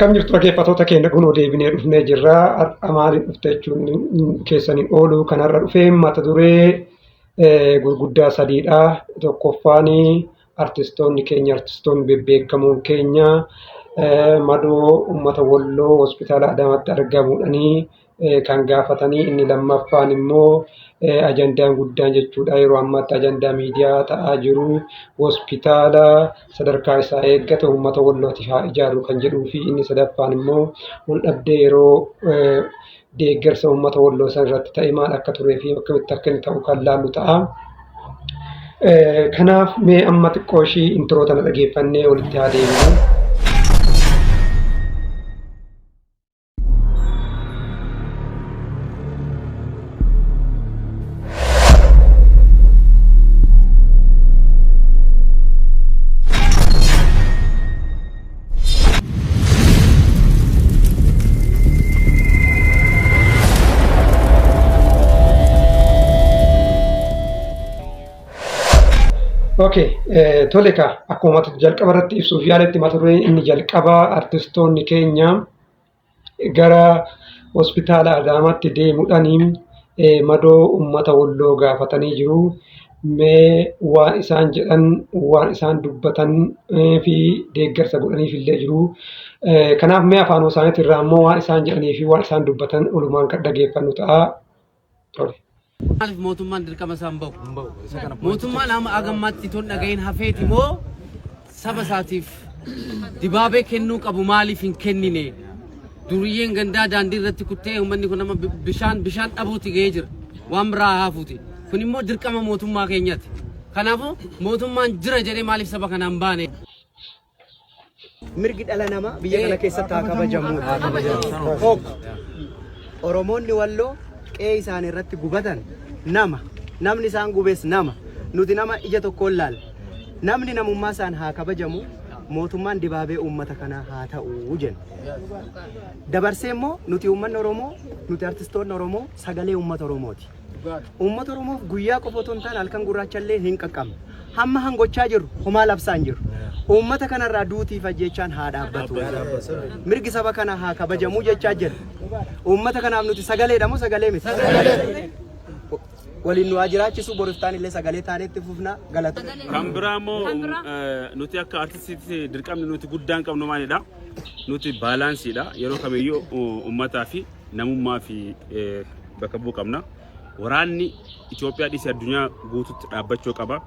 Akkam jirtu dhaggeeffattoota keenya kun deebinee dhufnee jirra. Amaariin dhufte jechuun keessaniin oolu kanarra dhufee mata duree gurguddaa sadiidha. Tokkoffaan artistoonni keenya artistoonni bebbeekamoon keenya madoo uummata Walloo hospitaala Adaamaatti argamuudhaanii kan gaafatanii inni lammaffaan immoo ajandaan guddaan jechuudha. Yeroo ammaatti ajandaa miidiyaa ta'aa jiru hospitaala sadarkaa isaa eeggate uummata Wallootiif haa ijaaru kan jedhuu fi inni sadaffaan immoo waldhabdee yeroo deeggarsa uummata Walloo san irratti ta'e maal akka turee fi akkamitti akka inni ta'u kan laallu ta'a. Kanaaf mee amma xiqqoo ishii intiroo tana dhageeffannee walitti haa deemnu. Okay, toleka akkuma jalqaba irratti ibsuuf yaaletti mata dureen inni jalqaba artistoonni keenya gara hospitaala Adaamaatti deemuudhaan madoo uummata Walloo gaafatanii jiru. Mee waan isaan jedhan, waan isaan dubbatan fi deeggarsa godhaniif illee jiru. Kanaaf mee afaan isaaniitiin irraa immoo waan isaan jedhanii fi waan isaan dubbatan olumaan kan dhageeffannu ta'a. Tole. Maaliif mootummaan dirqama isaan bahu? Mootummaan amma agammaatti toon dhagahin hafeeti moo saba isaatiif dibaabee kennuu qabu maaliif hin kennine? Duriyyeen gandaa daandii irratti kuttee uummanni kun nama bishaan dhabuuti ga'ee jira. Waan biraa haafuuti. Kun immoo dirqama mootummaa keenyaati. Kanaafuu mootummaan jira jedhee maaliif saba kanaan baane? Mirgi dhala namaa biyya kana keessatti haa kabajamu. Oromoonni Walloo qe'ee isaanii irratti gubatan namni isaan gubees nuti nama ija tokkoon laal namni namummaa isaan haa kabajamu mootummaan dibaabee uummata kanaa haa ta'u jenna. Dabarsee immoo nuti uummanni Oromoo nuti artistoonni Oromoo sagalee uummata Oromooti. Uummata Oromoof guyyaa qofa otoo hin taane halkan gurraachallee hin qaqqabne hamma hangochaa jiru homaa labsaan jiru. Uummata kanarraa duutiif ajjechaan haa dhaabbatu. Mirgi saba kana haa kabajamu jechaa jira. Uummata kanaaf nuti sagaleedha moo sagalee miti? Waliin nu ajiraachisu boriftaan illee sagalee taanetti fufna galata. Kan biraa immoo nuti akka artistiitti dirqamni nuti guddaan qabnu maalidha? Nuti baalaansiidha. Yeroo kamiyyuu uummataa fi namummaa fi bakka bu'uu qabna. Waraanni Itoophiyaa dhiisee addunyaa guutuutti dhaabbachuu qaba.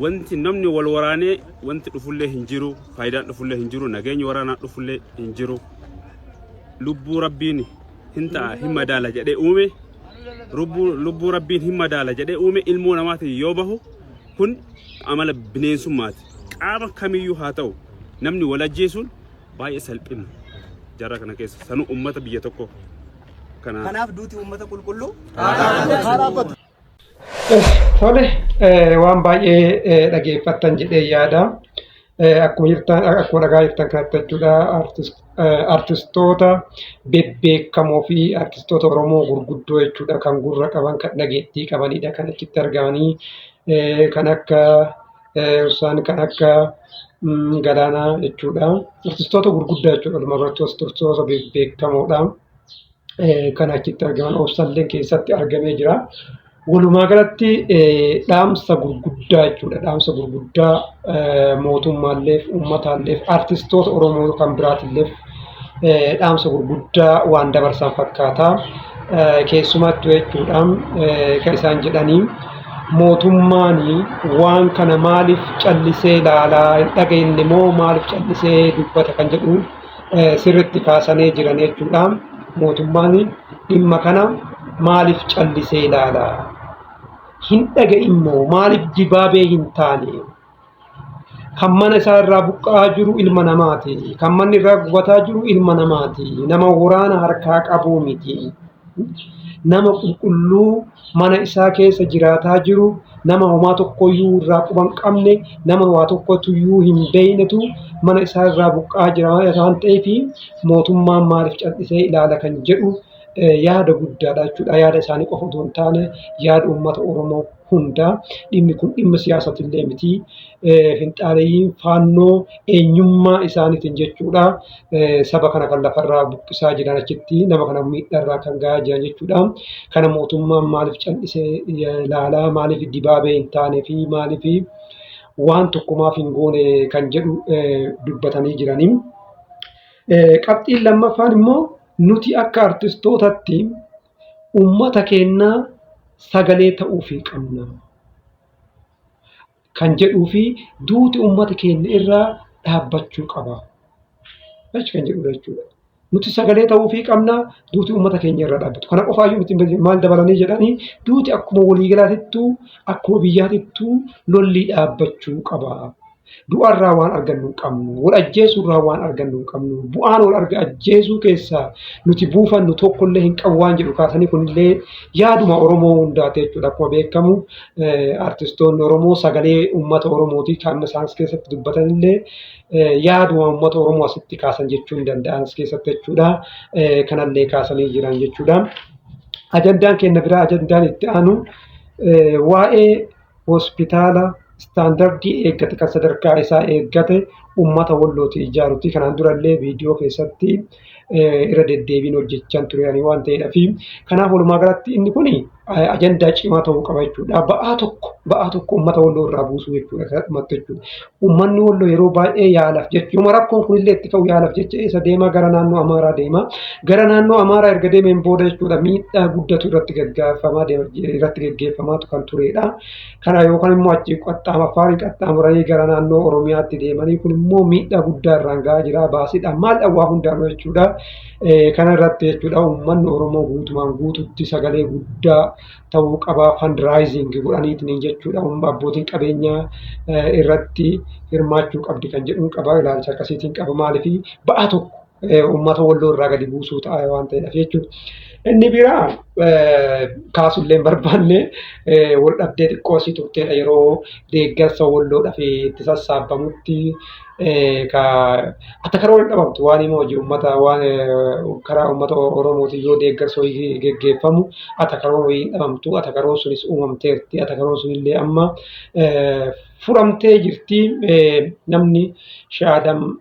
Wanti namni wal waraanee wanti dhufullee hin jiru, faayidaan dhufullee hin jiru, nageenyi waraanaa dhufullee hin jiru. Lubbuu Rabbiin hin ta'a hin madaala jedhee uume, lubbuu Rabbiin hin madaala jedhee uume ilmoo namaatiin yoo bahu kun amala bineensummaati. Qaama kamiyyuu haa ta'u namni wal ajjeesuun baay'ee salphina jara kana keessa sanuu uummata biyya tokko. Kanaaf duuti uummata qulqulluu Tole waan baay'ee dhageeffattan jedhee yaada. Akkuma dhagaa jirtan kanatti jechuudha artistoota bebbeekamoo fi artistoota Oromoo gurguddoo jechuudha kan gurra qaban kan dhageettii qabanidha kan achitti argamanii kan akka Usaan kan akka Galaanaa jechuudha. Artistoota gurguddaa jechuudha dhumarratti artistoota bebbeekamoodha kan achitti argaman obsallee keessatti argamee jira. Walumaa galatti dhaamsa gurguddaa jechuudha. Dhaamsa gurguddaa mootummaalleef, uummataalleef, artistoota Oromoo kan biraatiilleef dhaamsa gurguddaa waan dabarsan fakkaata. Keessumattuu jechuudha kan isaan jedhanii mootummaan waan kana maaliif callisee ilaalaa hin dhageenye moo maaliif callisee dubbata kan jedhu sirriitti kaasanii jiran jechuudha. Mootummaan dhimma kana maaliif callisee ilaalaa? Hin dhaga'immoo maaliif dibaabee hin taane? Kan mana isaa irraa buqqa'aa jiru ilma namaati. Kan manni irraa gubataa jiru ilma namaati. Nama waraana harkaa qabu miti. Nama qulqulluu mana isaa keessa jiraataa jiru, nama homaa tokkoyyuu irraa quban qabne, nama waa tokkotuyyuu hin beeynetu mana isaa irraa buqqa'aa jira waan ta'eef mootummaan maaliif callisee ilaala kan jedhu yaada guddaadha jechuudha. Yaada isaanii qofa otoo hin taane yaada uummata Oromoo hundaa. Dhimmi kun dhimma siyaasatillee miti. Finxaaleeyyiin faannoo eenyummaa isaaniitiin jechuudha. Saba kana kan lafarraa buqqisaa jiran achitti nama kana miidhaarraa kan gahaa jiran jechuudha. Kana mootummaan maaliif cal'isee ilaalaa, maaliif dibaabee hin taanee fi maaliif waan tokkumaaf hin goone kan jedhu dubbatanii jiranii. Qabxiin lammaffaan immoo nuti akka artistootatti uummata keenyaa sagalee ta'uufii qabna kan jedhuu fi duuti uummata keenya irraa dhaabbachuu qaba kan jedhudha jechuudha. Nuti sagalee ta'uufii qabna, duuti uummata keenya irraa dhaabbatu. Kana qofaayyuu miti maal dabalanii jedhanii duuti akkuma waliigalaatittuu akkuma biyyaatittuu lolli dhaabbachuu qaba. Du'arraa waan argannu hin qabnu, wal ajjeesuurraa waan argannu hin qabnu, bu'aan wal ajjeesuu keessaa nuti buufannu tokkollee hin qabu waan jedhu kaasanii kunillee yaaduma Oromoo hundaati jechuudha. Akkuma beekamu artistoonni Oromoo sagalee uummata Oromooti kan isaan keessatti dubbatanillee yaaduma uummata Oromoo asitti kaasan jechuu hin danda'an keessatti jechuudha. Kanallee kaasanii jiran jechuudha. Ajandaan keenya biraa ajandaan itti aanu waa'ee hospitaala istaandardii eeggate kan sadarkaa isaa eeggate uummata Wallooti ijaaruuti. Kanaan durallee viidiyoo keessatti irra deddeebiin hojjechaa turanii waan ta'eedhaaf kanaaf walumaa galatti inni kun ajandaa cimaa ta'uu qaba jechuudha. Ba'aa tokko uummata Walloo irraa buusuu jechuudha. Kanatti jechuudha. Uummanni Walloo yeroo baay'ee yaalaaf jechuudha. Rakkoon kunillee itti ka'u yaalaaf jecha isa deema gara naannoo Amaaraa deema. Gara naannoo Amaaraa erga deemeen booda jechuudha miidhaa guddatu irratti gaggeeffamaa kan turedha. Kana yookaan immoo achi qaxxaamuranii qaxxaamuranii gara naannoo Oromiyaatti deemanii kun immoo miidhaa guddaa irraan gahaa jira. Baasiidhaan maal dhawwaa hundaanuu jechuudha. Kana irratti jechuudha uummanni Oromoo guutumaan guututti sagalee guddaa ta'uu qaba. Fundraising godhaniitiin jechuudha. Abbootiin qabeenyaa irratti hirmaachuu qabdi kan jedhuun qaba. Ilaalcha akkasiitiin qaba. Maaliif ba'aa tokko uummata Walloo irraa gadi buusuu ta'a waan ta'eedhaaf jechuudha. Inni biraa kaasullee hin barbaanne wal dhabdee xiqqoo asii turteedha yeroo deeggarsa Walloodhaaf itti sassaabamutti attakaroon hin dhabamtu waan hima hojii uummata waan karaa uummata Oromootiin yoo deeggarsa hojii geggeeffamu attakaroon hojii hin dhabamtu. Attakaroon sunis uumamteerti. Attakaroon sunillee amma furamtee jirti. Namni Shaadam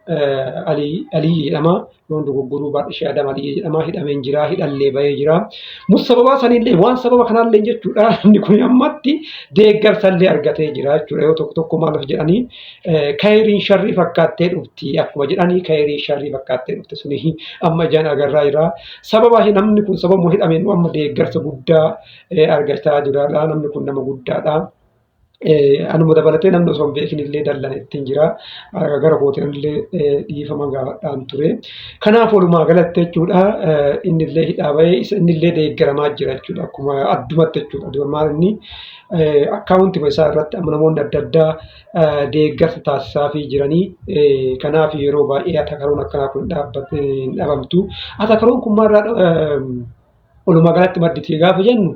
Alii jedhama. Yoon dogoggoruu baadhe Shaadam Alii jedhama. Hidhameen jira. Hidhallee bahee jira. Sababa sanillee waan sababa kanaallee jechuudha. Inni kun ammatti deeggarsallee argatee jira jechuudha. Yoo tokko tokko maaliif jedhanii kayiriin sharrii fakkaattee dhufti. Akkuma jedhanii kayiriin sharrii fakkaattee dhufti suni amma ijaan agarraa jira. Sababa namni kun sababa hidhameen amma deeggarsa guddaa argachaa jira. Namni kun nama guddaadha. Anuma dabalatee namni osoo hin beekinillee dallan ittiin jira. Gara kootiinillee dhiifama gaafadhaan ture. Kanaaf walumaa galatti jechuudha innillee hidhaa bahee innillee deeggaramaa jira jechuudha. Akkuma addumatti jechuudha. Maal inni akkaawuntii isaa irratti amma namoonni adda addaa deeggarsa taasisaafii jiranii. Kanaaf yeroo baay'ee attakaroon akkanaa kun hin dhabamtu. Attakaroon kun maalirraa walumaa galatti madditi gaafa jennu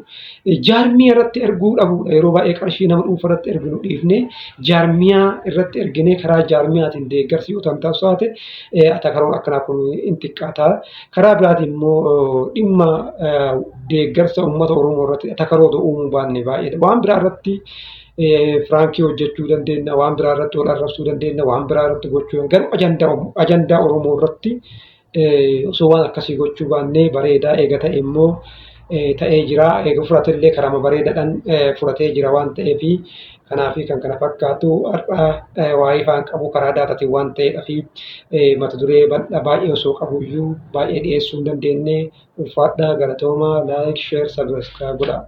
jaarmiyaa irratti erguu dhabuudha. Yeroo baay'ee qarshii nama dhuunfaa irratti erginu dhiifnee jaarmiyaa irratti erginee karaa jaarmiyaatiin deeggarsi yoo taate attakaroon akkanaa kun hin xiqqaata. Karaa biraatiin immoo dhimma deeggarsa uummata Oromoo irratti attakaroota uumuu baanne baay'eedha. Waan biraa irratti Firaankii hojjechuu dandeenya, waan biraa irratti wal arrabsuu dandeenya, waan biraa irratti gochuu garuu ajandaa Oromoo irratti osoo waan akkasii gochuu baannee bareedaa eega ta'e immoo ta'ee jira. Eega furatillee karaa bareedaadhaan furatee jira waan ta'eef kanaaf kan kana fakkaatu har'a waa'ee ifaan qabu karaa daataatiin waan ta'eedhaaf mata duree bal'aa baay'ee osoo qabuyyuu baay'ee dhiyeessuu hin dandeenye ulfaadhaa galatoomaa laayik sheer sabiskiraayib godhaa.